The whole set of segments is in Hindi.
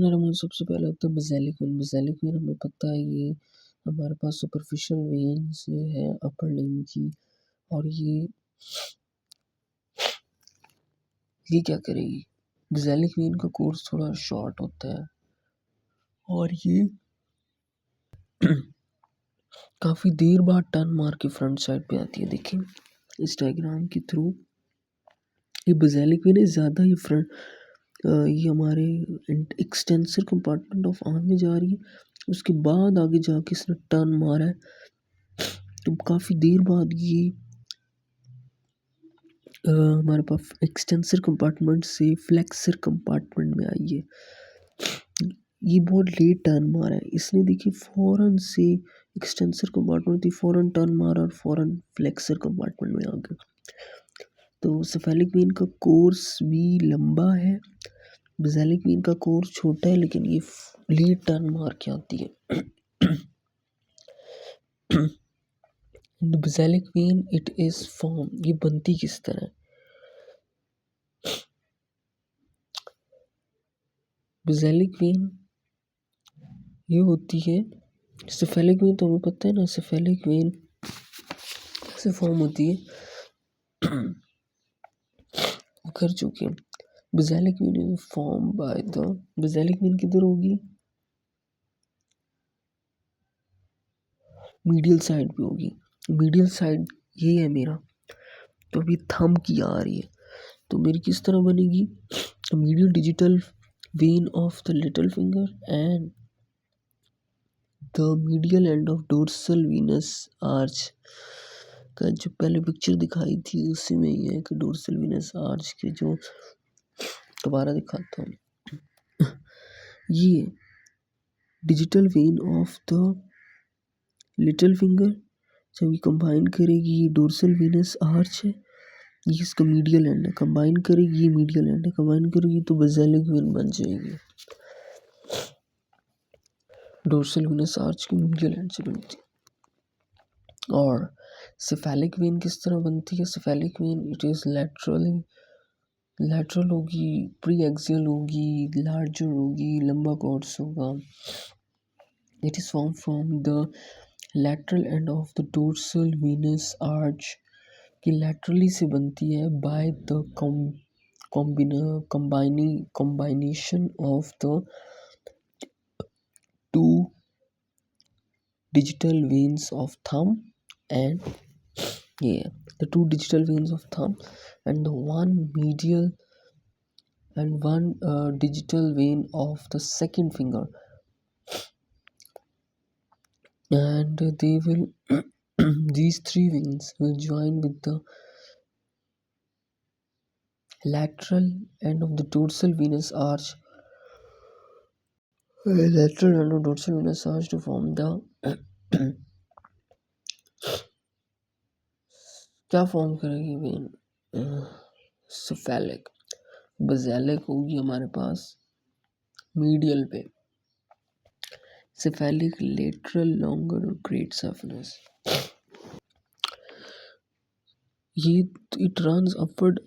मेरा मुझे सबसे पहले होता है बेसिलिक वेन। बेसिलिक वेन हमें पता है ये हमारे पास सुपरफिशियल वेन्स है अपर लिम्ब की, और ये क्या करेगी, बेसिलिक वेन का कोर्स थोड़ा शॉर्ट होता है और ये काफ़ी देर बाद टर्न मार के फ्रंट साइड पे आती है। देखिए इस डायग्राम के थ्रू ये बेसिलिक वेन है ज़्यादा, ये फ्रंट ये हमारे एक्सटेंसर कंपार्टमेंट ऑफ आर्म में जा रही है, उसके बाद आगे जाके इसने टर्न मारा है, तो काफ़ी देर बाद ये हमारे पास एक्सटेंसर कंपार्टमेंट से फ्लेक्सर कंपार्टमेंट में आई है। ये बहुत लेट टर्न मारा है इसने, देखिए फौरन से एक्सटेंसर कंपार्टमेंट थी, फौरन टर्न मारा और फौरन फ्लेक्सर कंपार्टमेंट में आ गया। तो सेफेलिक वेन का कोर्स भी लंबा है, बेसिलिक वेन का कोर्स छोटा है, लेकिन ये लेट टर्न मार के आती है। The basilic vein it is form, ये बनती किस तरह, बेसिलिक वेन ये होती है, सेफेलिक वेन तो हमें पता है ना, सेफेलिक वेन कैसे फॉर्म होती है कर चुके हैं। Basilic vein is form by the, basilic vein किधर होगी, मीडियल साइड पे होगी। मीडियल साइड ये है मेरा, तो अभी थंब की आ रही है, तो मेरी किस तरह बनेगी, medial digital when of the little finger and the medial end of dorsal Venus arch का जो पहले पिक्चर दिखाई थी उसी में ये है कि डोर्सल वीनस आर्च के जो, दोबारा दिखाता हूँ, ये digital when of the little finger जब ये कंबाइन करेगी, ये डोर्सल वीनस आर्च है, ये इसका मीडियल एंड है, कंबाइन करेगी ये मीडियल एंड है, कंबाइन करेगी तो बेसिलिक वेन बन जाएगी। डोर्सल वीनस आर्च की मीडियल एंड से बनती है। और सेफेलिक वेन किस तरह बनती है, cephalic vein it is lateral होगी, प्री एक्सियल होगी, लार्जर होगी, लंबा कोर्स होगा। It is form from the lateral end of the dorsal Venus arch, की लैटरली से बनती है by the combination of the two digital veins of thumb and the two digital veins of thumb and the one medial and one digital vein of the second finger, and they will these three veins will join with the lateral end of the dorsal venous arch, lateral end of dorsal venous arch to form the क्या फॉर्म करेगी वेन, सेफेलिक। बेसिलिक होगी हमारे पास मीडियल पे, सेफेलिक लेटरल लॉन्गर और ग्रेट सफनेस। ये it runs upward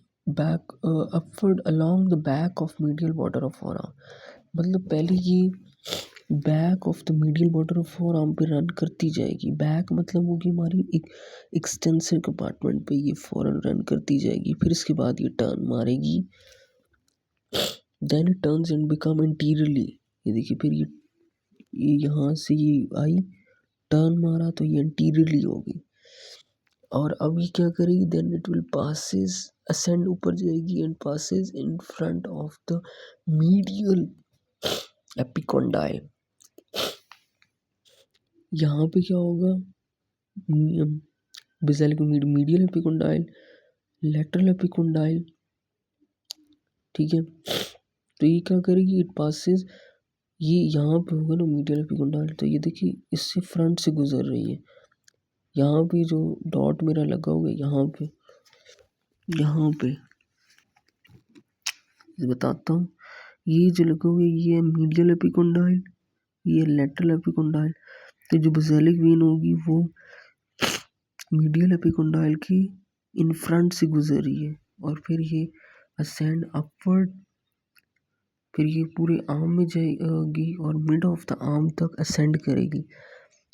along the back of medial border of forearm, मतलब पहले ये back of the medial border of forearm पे रन करती जाएगी। बैक मतलब होगी हमारी एक एक्सटेंसिव कंपार्टमेंट पे ये फौरन रन करती जाएगी, फिर इसके बाद ये टर्न मारेगी, then it turns and become anteriorly. ये देखिए फिर ये यहाँ से ये आई, टर्न मारा तो ये एंटीरियरली होगी, और अब ये क्या करेगी, then it will passes ascend, ऊपर जाएगी and passes in front of the medial epicondyle. यहाँ पे क्या होगा, basilic medial epicondyle, lateral epicondyle, ठीक है। तो ये क्या करेगी, इट पासेस, ये यहाँ पे होगा ना मीडियल एपिकोंडाइल, तो ये देखिए इससे फ्रंट से गुजर रही है, यहाँ पे जो डॉट मेरा लगा हुआ है यहाँ पे बताता हूँ, ये जो लगा हुआ है ये मीडियल एपिकोंडाइल, ये लेटरल एपिकोंडाइल। तो जो बेसिलिक वेन होगी वो मीडियल एपिकोंडाइल की इन फ्रंट से गुजर रही है, और फिर ये असेंड अपवर्ड, फिर ये पूरे आर्म में जाएगी और मिड ऑफ द आर्म तक असेंड करेगी।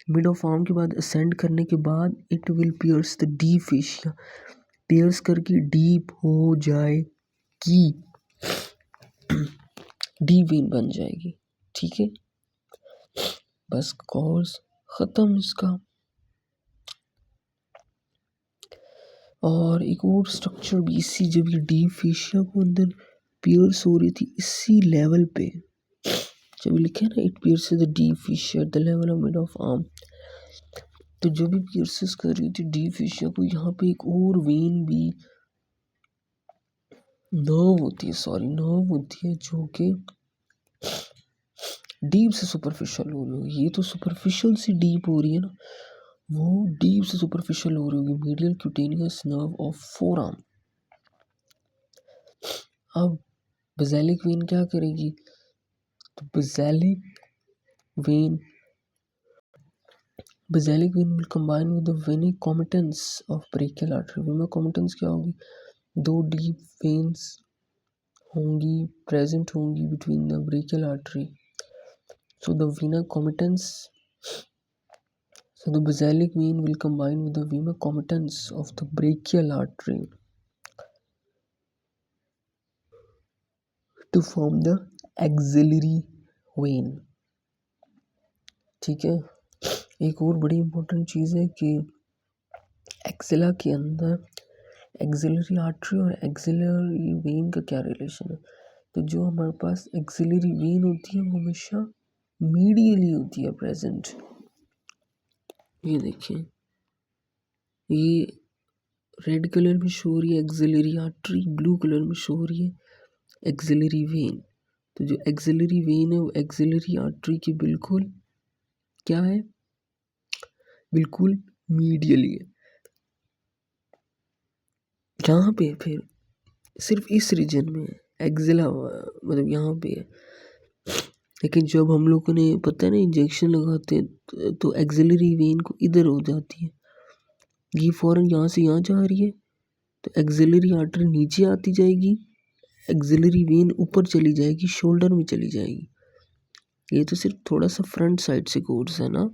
मिड ऑफ आर्म के बाद असेंड करने के बाद it will pierce the deep fascia, pierce करके डीप हो जाएगी, डीप वेन बन जाएगी। ठीक है, बस कोर्स ख़त्म इसका। और एक और स्ट्रक्चर भी इसी, जब ये डीप फेशिया को अंदर पियर्स हो रही थी इसी लेवल पे, जब लिखे ना it pierce the deep fascia at the level of mid of arm, तो जो भी पियर्सेस कर रही थी डीप फेशिया को, यहाँ पे एक और वेन भी नर्व होती है जो कि डीप से सुपरफिशियल हो रही होगी। ये तो सुपरफिशियल से डीप हो रही है ना, वो डीप से सुपरफिशियल हो रही होगी। Medial cutaneous nerve of forearm. अब बेसिलिक वेन क्या करेगी, तो basilic vein will combine with the venae comitantes of brachial artery. Venae comitantes क्या होगी, दो डीप वेन्स होंगी, प्रेजेंट होंगी between the brachial artery. So the vena comitans, so the basilic vein will combine with the vena comitans of the brachial artery to form the axillary vein। ठीक है, एक और बड़ी इंपॉर्टेंट चीज़ है कि एक्सिला के अंदर एक्सिलरी आर्टरी और एक्सिलरी वेन का क्या रिलेशन है। तो जो हमारे पास एक्सिलरी वेन होती है वो हमेशा मीडियली होती है प्रेजेंट। ये देखिए, ये रेड कलर में शो हो रही है एक्सिलरी आर्टरी, ब्लू कलर में शो हो रही है एक्सिलरी वेन। तो जो एक्सिलरी वेन है वो एक्सिलरी आर्टरी की बिल्कुल क्या है, बिल्कुल मीडियली है। यहाँ पे फिर सिर्फ इस रीजन में एक्सिला मतलब यहाँ पे है, लेकिन जब हम लोगों ने पता है ना इंजेक्शन लगाते हैं तो एक्सिलरी वेन को इधर हो जाती है, ये फौरन यहाँ से यहाँ जा रही है, तो एक्सिलरी आर्टरी नीचे आती जाएगी, एक्सिलरी वेन ऊपर चली जाएगी, शोल्डर में चली जाएगी। ये तो सिर्फ थोड़ा सा फ्रंट साइड से कोर्स है ना।